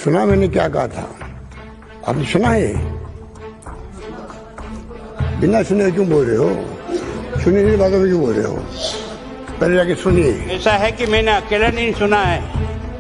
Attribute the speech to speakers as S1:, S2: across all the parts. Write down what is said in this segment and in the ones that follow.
S1: सुना मैंने क्या कहा था? आपने सुना है? बिना सुने क्यों बोल रहे हो? सुनी नहीं बातों में क्यों बोल रहे हो? पहले जाके सुनिए।
S2: ऐसा है कि मैंने अकेला नहीं सुना है,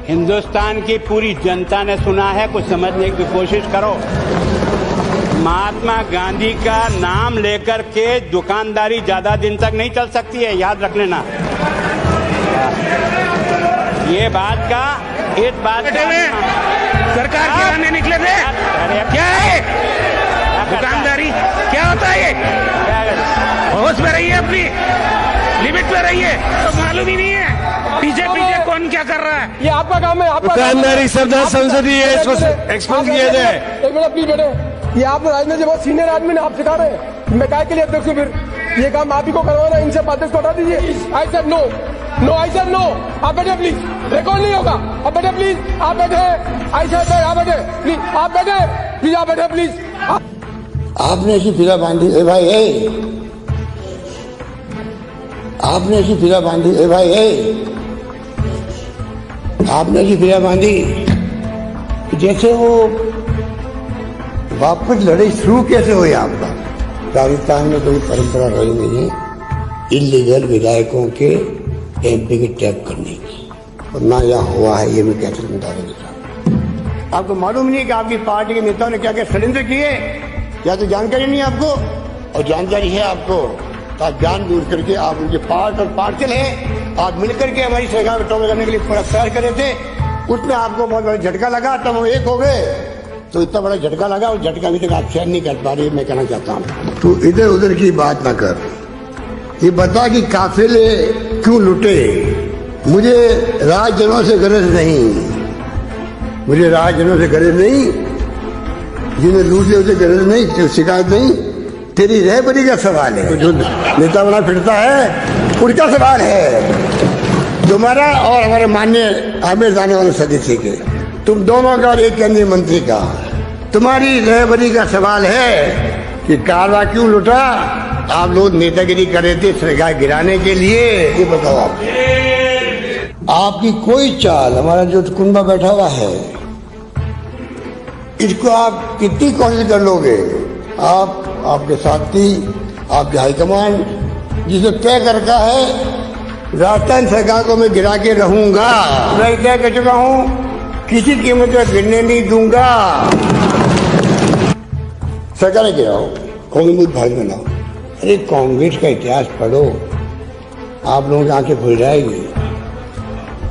S2: हिंदुस्तान की पूरी जनता ने सुना है। कुछ समझने की कोशिश करो। महात्मा गांधी का नाम लेकर के दुकानदारी ज्यादा दिन तक नहीं चल सकती है, याद रख लेना। ये बात का
S3: सरकार गिराने निकले थे। क्या है दुकानदारी? क्या होता है ये? होश में रहिए, अपनी लिमिट में रहिए। तो मालूम ही नहीं है पीछे पीछे कौन क्या कर रहा है।
S4: ये आपका काम है। आपका
S5: दुकानदारी शब्द संसदीय एक्सपोज किए थे।
S4: एक मिनट प्लीज बेटे, ये आप राजनीति बहुत सीनियर आदमी ने आप सिखा रहे हैं। मैं काय के लिए अध्यक्ष हूँ? फिर ये काम आप ही को करवाना, इनसे अध्यक्ष को हटा दीजिए। I said no, no I said no. आप बैठे प्लीज, रिकॉर्ड नहीं होगा। आप बैठे प्लीज, आप बैठे। आई सेड आप बैठे प्लीज, आप बैठे प्लीज, आप बैठे प्लीज।
S1: आपने ऐसी फिरा बांधी ए भाई ए, आपने ऐसी फिरा बांधी ए भाई ए, आपने ऐसी फिरा बांधी जैसे वो वापस लड़ाई शुरू कैसे हुई आपका? राजस्थान में कोई परंपरा रही नहीं है इलीगल विधायकों के एमपी की टैग करने की, और ना यहाँ हुआ है। ये मैं कैसे समझा रहा? आपको मालूम नहीं कि आपकी पार्टी के नेताओं ने क्या क्या षड्यंत्र किए? या तो जानकारी नहीं है आपको, और जानकारी है आपको तो आप जान दूर करके आप उनके पार्ट और पार्सल हैं। आप मिलकर के हमारी सरकार को टॉप करने के लिए पूरा प्रयास कर रहे थे। उसमें आपको बहुत बड़ा झटका लगा, तब वो एक हो गए। तो इतना बड़ा झटका लगा, और झटका अभी तक आप सहन नहीं कर पा रही। मैं कहना चाहता हूँ तू इधर उधर की बात ना कर। ये बता कि काफिले क्यों लुटे? मुझे राजजनों से गरज नहीं, मुझे राजजनों से गरज नहीं। जिन्हें लूटे उसे गरज नहीं, शिकायत नहीं। तेरी रहबरी का सवाल है। जो नेता बना फिरता है उनका सवाल है, तुम्हारा और हमारे माननीय आमिर जाने वाले सदस्य के, तुम दोनों का और एक केंद्रीय मंत्री का। तुम्हारी रहबरी का सवाल है कि कारवा क्यों लुटा? आप लोग नेतागिरी कर रहे थे सरकार गिराने के लिए। ये बताओ आपकी कोई चाल, हमारा जो कुंबा बैठा हुआ है, इसको आप कितनी कोशिश कर लोगे? आप, आपके साथी, आपके हाईकमान जिसे तय कर रखा है राजस्थान सरकार को मैं गिरा के रहूंगा। मैं तय कर चुका हूं, किसी कीमत पर गिरने नहीं दूंगा। सरकार ने गिराओ, कांग्रेस भाग में लाओ। अरे कांग्रेस का इतिहास पढ़ो, आप लोगों की आंखें खुल जाएगी।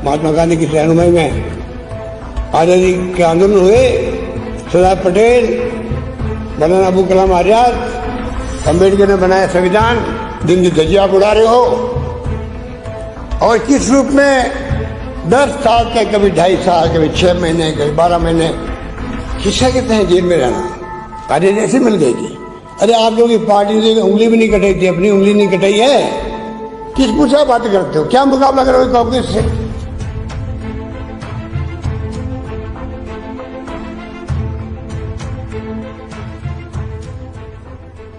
S1: महात्मा गांधी की रहनुमाई में आजादी के आंदोलन हुए, सरदार पटेल, मौलाना अबुल कलाम आजाद, अम्बेडकर ने बनाया संविधान, दिन की धज्जियां आप उड़ा रहे हो। और किस रूप में 10 साल तक, कभी 2.5 साल, कभी 6 महीने, कभी 12 महीने शिक्षा कहते हैं जेल में रहना। कार्य जैसे मिल गई थी। अरे आप लोगों की पार्टी से उंगली भी नहीं कटाई थी, अपनी उंगली नहीं कटाई है। किस पूछा बात करते हो? क्या मुकाबला करोगे कांग्रेस से?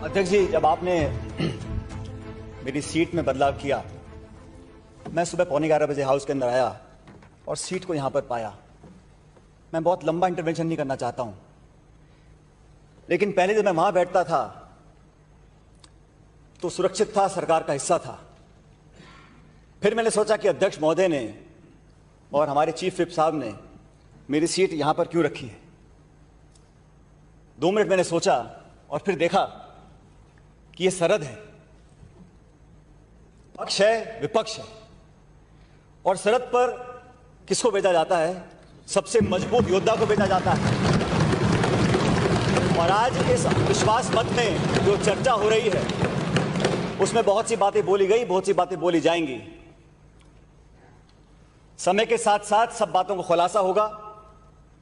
S6: अध्यक्ष जी, जब आपने मेरी सीट में बदलाव किया, मैं सुबह 11:15 बजे हाउस के अंदर आया और सीट को यहां पर पाया। मैं बहुत लंबा इंटरवेंशन नहीं करना चाहता हूं, लेकिन पहले जब मैं वहां बैठता था तो सुरक्षित था, सरकार का हिस्सा था। फिर मैंने सोचा कि अध्यक्ष महोदय ने और हमारे चीफ विप साहब ने मेरी सीट यहां पर क्यों रखी है। 2 मिनट मैंने सोचा और फिर देखा कि यह सरहद है, पक्ष है, विपक्ष है, और सरहद पर किसको भेजा जाता है? सबसे मजबूत योद्धा को भेजा जाता है। और आज इस विश्वास मत में जो चर्चा हो रही है उसमें बहुत सी बातें बोली गई, बहुत सी बातें बोली जाएंगी। समय के साथ साथ सब बातों को खुलासा होगा।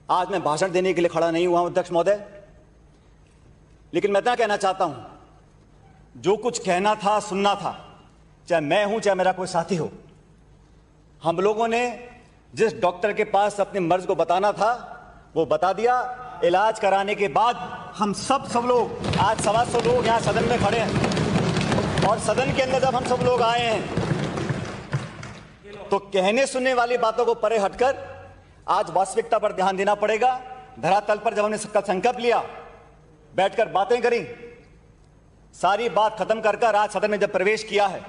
S6: आज मैं भाषण देने के लिए खड़ा नहीं हुआ हूं अध्यक्ष महोदय, लेकिन मैं इतना कहना चाहता हूं, जो कुछ कहना था, सुनना था, चाहे मैं हूं चाहे मेरा कोई साथी हो, हम लोगों ने जिस डॉक्टर के पास अपने मर्ज को बताना था वो बता दिया। इलाज कराने के बाद हम सब लोग, आज 125 लोग यहाँ सदन में खड़े हैं, और सदन के अंदर जब हम सब लोग आए हैं तो कहने सुनने वाली बातों को परे हटकर आज वास्तविकता पर ध्यान देना पड़ेगा। धरातल पर जब हमने संकल्प लिया, बैठकर बातें करी, सारी बात खत्म कर आज सदन में जब प्रवेश किया है,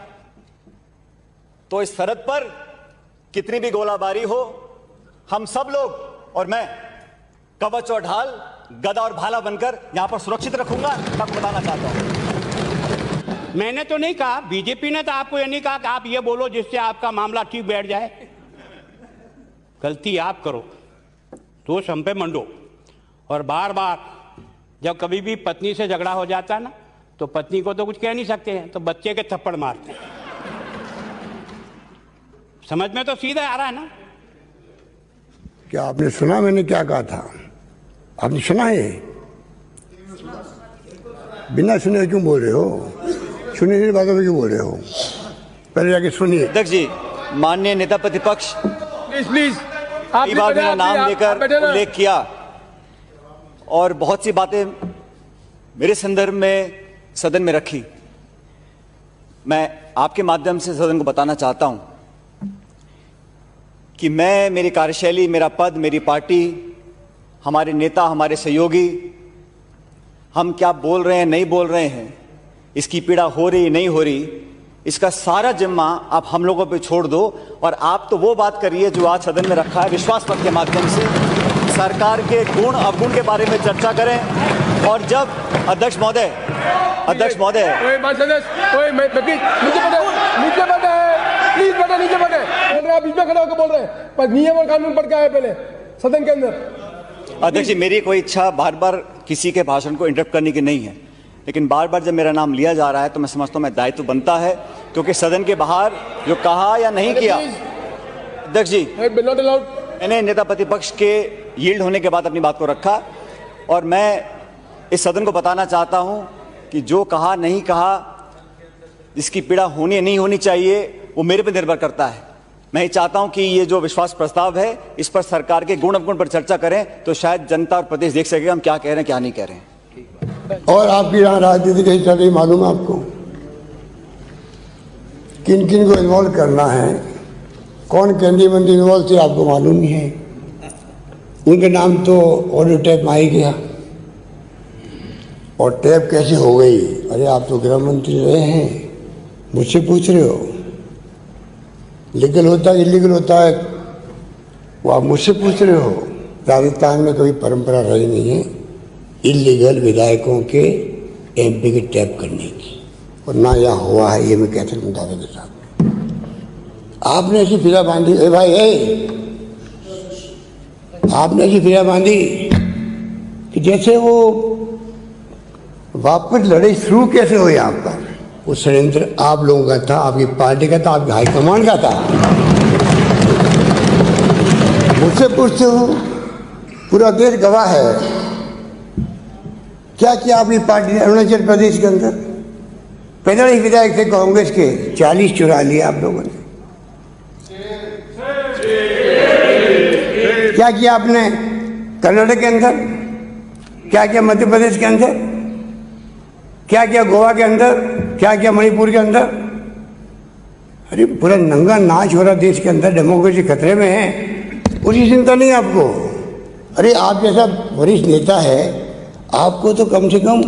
S6: तो इस सरहद पर कितनी भी गोलाबारी हो, हम सब लोग और मैं कवच और ढाल, गदा और भाला बनकर यहां पर सुरक्षित रखूंगा। मैं बताना चाहता हूं,
S2: मैंने तो नहीं कहा, बीजेपी ने तो आपको ये नहीं कहा कि आप ये बोलो जिससे आपका मामला ठीक बैठ जाए। गलती आप करो तो हम पे मंडो, और बार बार जब कभी भी पत्नी से झगड़ा हो जाता है ना, तो पत्नी को तो कुछ कह नहीं सकते हैं, तो बच्चे के थप्पड़ मारते हैं। समझ में तो सीधा आ रहा है ना?
S1: क्या आपने सुना मैंने क्या कहा था? आपने सुना है? बिना सुने क्यों बोल रहे हो? सुनी नहीं बातों में क्यों बोल रहे हो? पहले जाके सुनिए।
S6: अध्यक्ष जी, माननीय नेता प्रतिपक्ष
S4: प्लीज प्लीज, आप
S6: कई बार मेरा नाम लेकर उल्लेख किया और बहुत सी बातें मेरे संदर्भ में सदन में रखी। मैं आपके माध्यम से सदन को बताना चाहता हूं कि मैं, मेरी कार्यशैली, मेरा पद, मेरी पार्टी, हमारे नेता, हमारे सहयोगी, हम क्या बोल रहे हैं, नहीं बोल रहे हैं, इसकी पीड़ा हो रही नहीं हो रही, इसका सारा जिम्मा आप हम लोगों पे छोड़ दो और आप तो वो बात करिए जो आज सदन में रखा है। विश्वास मत के माध्यम से सरकार के गुण अवगुण के बारे में चर्चा करें। और जब अध्यक्ष महोदय
S4: नीचे बैठे, प्लीज बैठे, नीचे बैठे। बोल रहे हैं, बीच में खड़े होकर बोल रहे हैं, पर नियम और कानून पढ़ के आए पहले सदन के अंदर।
S6: अध्यक्ष जी, मेरी कोई इच्छा बार बार किसी के भाषण को इंटरप्ट करने की नहीं है, लेकिन बार बार जब मेरा नाम लिया जा रहा है तो मैं समझता हूं मैं दायित्व बनता है, क्योंकि सदन के बाहर जो कहा या नहीं किया। अध्यक्ष जी, मैंने नेता प्रतिपक्ष के यील्ड होने के बाद अपनी बात को रखा और मैं इस सदन को बताना चाहता हूं कि जो कहा नहीं कहा, जिसकी पीड़ा होनी नहीं होनी चाहिए, वो मेरे पर निर्भर करता है। मैं ये चाहता हूं कि ये जो विश्वास प्रस्ताव है, इस पर सरकार के गुण अवगुण पर चर्चा करें, तो शायद जनता और प्रदेश देख सकेगा हम क्या कह रहे हैं, क्या नहीं कह रहे हैं।
S1: और आपकी यहाँ राजनीति कैसी चल रही मालूम है आपको? किन किन को इन्वॉल्व करना है, कौन केंद्रीय मंत्री इन्वॉल्व थे आपको मालूम नहीं है। उनके नाम तो ऑडियो टैप में आ ही गया, और टैप कैसे हो गई? अरे आप तो गृह मंत्री रहे हैं, मुझसे पूछ रहे हो? लीगल होता है इलीगल होता है वो आप मुझसे पूछ रहे हो? राजस्थान में कभी परंपरा रही नहीं है इलीगल विधायकों के एमपी की टैप करने की, और ना यहाँ हुआ है, ये मैं कहता हूँ दावे के साथ। आपने ऐसी फिरा बांधी, ए भाई आपने ऐसी फिरा बांधी कि जैसे वो वापस लड़ाई शुरू कैसे हो यहाँ पर। वो षड्यंत्र आप लोगों का था, आपकी पार्टी का था, आपके हाईकमान का था। मुझसे पूछते हो, पूरा देश गवाह है। क्या किया आपकी पार्टी ने अरुणाचल प्रदेश के अंदर? 15 विधायक थे कांग्रेस के, 40 चुरा लिए आप लोगों ने। क्या किया आपने कर्नाटक के अंदर? क्या किया मध्य प्रदेश के अंदर? क्या किया गोवा के अंदर? क्या किया मणिपुर के अंदर? अरे पूरा नंगा नाच हो रहा देश के अंदर, डेमोक्रेसी खतरे में है, उसकी चिंता नहीं आपको। अरे आप जैसा वरिष्ठ नेता है, आपको तो कम से कम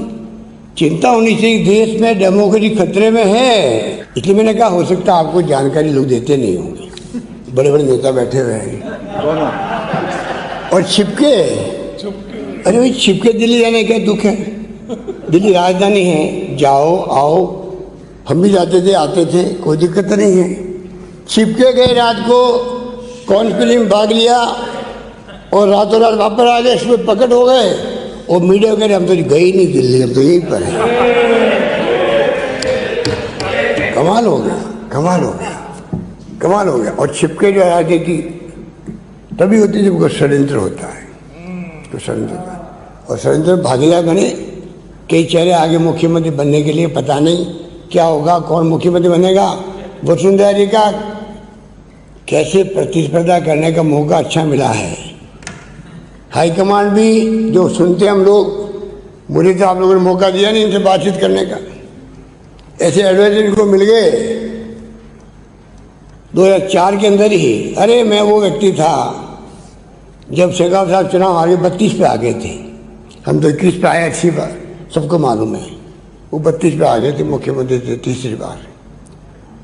S1: चिंता होनी चाहिए, देश में डेमोक्रेसी खतरे में है। इसलिए मैंने कहा हो सकता है आपको जानकारी लोग देते नहीं होंगे, बड़े बड़े नेता बैठे हुए हैं। और छिपके, अरे भाई छिपके दिल्ली जाने क्या दुख है? दिल्ली राजधानी है, जाओ आओ, हम भी जाते थे आते थे, कोई दिक्कत नहीं है। छिपके गए, रात को कौन फिल्म भाग लिया और रातों रात वापस आ गए, इसमें पकड़ हो गए और मीडिया कह रहे हम तो गए ही नहीं दिल्ली, हम तो यहीं पर है। कमाल हो गया, कमाल हो गया, कमाल हो गया। और छिपके जो राजनीति तभी होती है जब कोई षड्यंत्र होता है, तो षड्यंत्र होता है। और षड्यंत्र भागीदार बने कई चेहरे आगे मुख्यमंत्री बनने के लिए, पता नहीं क्या होगा, कौन मुख्यमंत्री बनेगा। वसुंधरा जी का कैसे प्रतिस्पर्धा करने का मौका अच्छा मिला है। हाईकमान भी जो सुनते हम लोग, मुझे तो आप लोगों ने मौका दिया नहीं इनसे बातचीत करने का। ऐसे एडवाइजर इनको मिल गए 2004 के अंदर ही। अरे मैं वो व्यक्ति था जब शेखावत साहब चुनाव हारे 32 पे आ गए थे, हम तो 21 पे आए, अच्छी बात सबको मालूम है। वो 32 पे आ गए थे, मुख्यमंत्री थे तीसरी बार,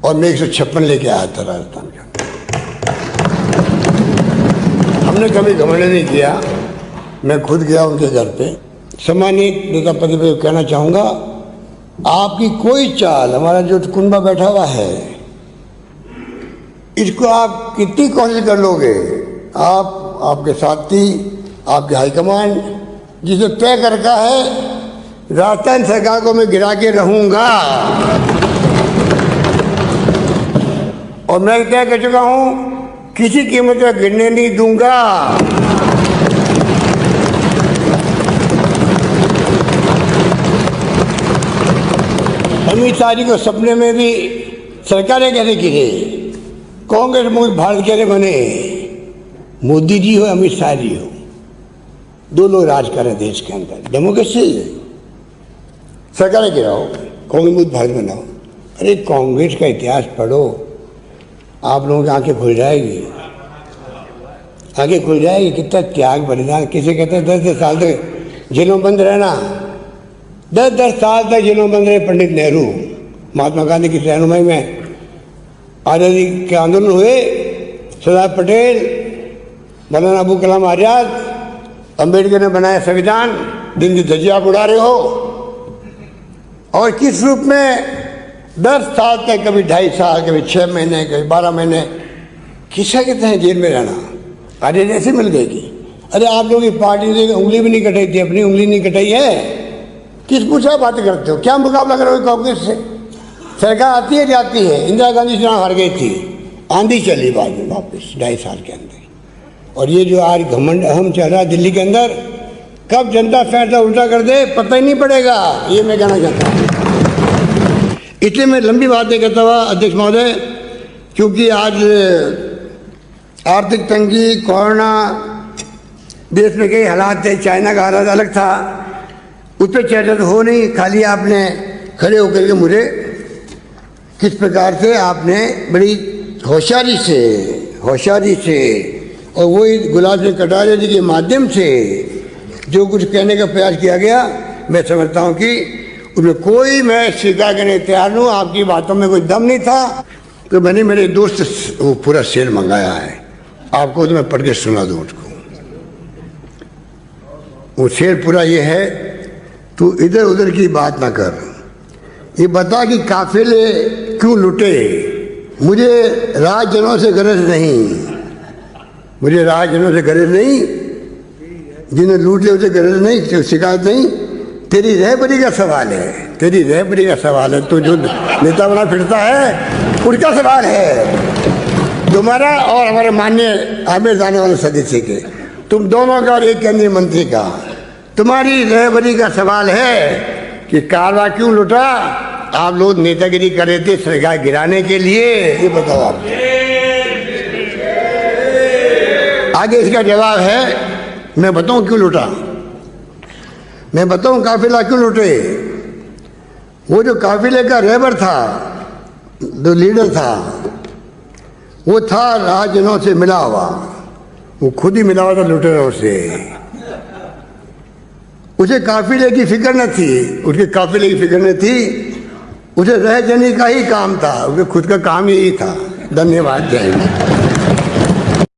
S1: और मैं 156 लेके आया था राजस्थान का। हमने कभी घमंड नहीं किया, मैं खुद गया उनके घर पे। सम्मानित नेता पद पे कहना चाहूँगा, आपकी कोई चाल, हमारा जो कुनबा बैठा हुआ है, इसको आप कितनी कोशिश कर लोगे, आप, आपके साथी, आपके हाईकमान जिसे तय कर रखा है, राजस्थान सरकार को मैं गिरा के रहूंगा, और मैं तय कर चुका हूं, किसी कीमत पर गिरने नहीं दूंगा। अमित शाह जी को सपने में भी सरकारें कैसे गिरे, कांग्रेस मुल्क भारत कैसे बने, मोदी जी हो अमित शाह जी हो, दो लोग राज कर रहे हैं देश के अंदर, डेमोक्रेसी सरकारें गिराओ, कांग्रेस मुल्क भारत बनाओ। अरे कांग्रेस का इतिहास पढ़ो, आप लोगों की आंखें खुल जाएगी, आंखें खुल जाएगी। कितना त्याग बलिदान, किसे कहते हैं 10-10 साल तक जेलों में बंद रहना, 10-10 साल तक जेलों में बंद रहे पंडित नेहरू, महात्मा गांधी की रहनुमाई में आज़ादी के आंदोलन हुए, सरदार पटेल, मौलाना अबुल कलाम आजाद, अम्बेडकर ने बनाया संविधान, दिन की धज्जियां आप उड़ा रहे हो, और किस रूप में 10 साल तक, कभी 2.5 साल, कभी 6 महीने, कभी 12 महीने, किसका कहते हैं जेल में रहना, अरे जैसे मिल गई कि अरे आप लोगों की पार्टी से उंगली भी नहीं कटाई थी, अपनी उंगली नहीं कटाई है, किस पूछा बातें करते हो, क्या मुकाबला करोगे कांग्रेस से? सरकार आती है जाती है, इंदिरा गांधी चुनाव हार गई थी, आंधी चली बाद में वापस 2.5 साल के अंदर। और ये जो आज घमंड अहम चल रहा है दिल्ली के अंदर, कब जनता फैसला उल्टा कर दे पता ही नहीं पड़ेगा, ये मैं कहना चाहता हूँ। इसलिए मैं लंबी बातें कहता हुआ अध्यक्ष महोदय, क्योंकि आज आर्थिक तंगी, कोरोना, देश में कई हालात थे, चाइना का हालात अलग था, उस पर चर्चा तो हो नहीं, खाली आपने खड़े होकर के मुझे किस प्रकार से आपने बड़ी होशियारी से और वही गुलाब सिंह कटारिया जी के माध्यम से जो कुछ कहने का प्रयास किया गया, मैं समझता हूँ कि उसमें कोई, मैं स्वीकार करने तैयार हूँ, आपकी बातों में कोई दम नहीं था। तो मैंने मेरे दोस्त वो पूरा शेर मंगाया है, आपको तो मैं पढ़ के सुना दूँ उसको। वो शेर पूरा ये है, तू इधर उधर की बात ना कर, ये बता कि काफिले क्यों लुटे, मुझे राजजनों से गरज नहीं, मुझे राजजनों से गरज नहीं, जिन्हें लूट लिया उसे गरज नहीं, शिकायत नहीं, तेरी रहबरी का सवाल है, तेरी रहबरी का सवाल है, तू जो नेता बना फिरता है उसका सवाल है, तुम्हारा और हमारे माननीय आमिर जाने वाले सदस्य के, तुम दोनों का और एक केंद्रीय मंत्री का, तुम्हारी रहबरी का सवाल है कि कारवा क्यों लुटा, आप लोग नेतागिरी कर रहे थे सरकार गिराने के लिए, ये बताओ आप। आगे इसका जवाब है, मैं बताऊं क्यों लुटा, मैं बताऊं काफिला क्यों लुटे। वो जो काफिले का रहबर था, जो लीडर था, वो था राजजनों से मिला हुआ, वो खुद ही मिला हुआ था लुटेरों से, उसे काफिले की फिक्र न थी, उसके काफिले की फिक्र न थी, उसे रहजनी का ही काम था, उसके खुद का काम यही था। धन्यवाद, जय हिंद।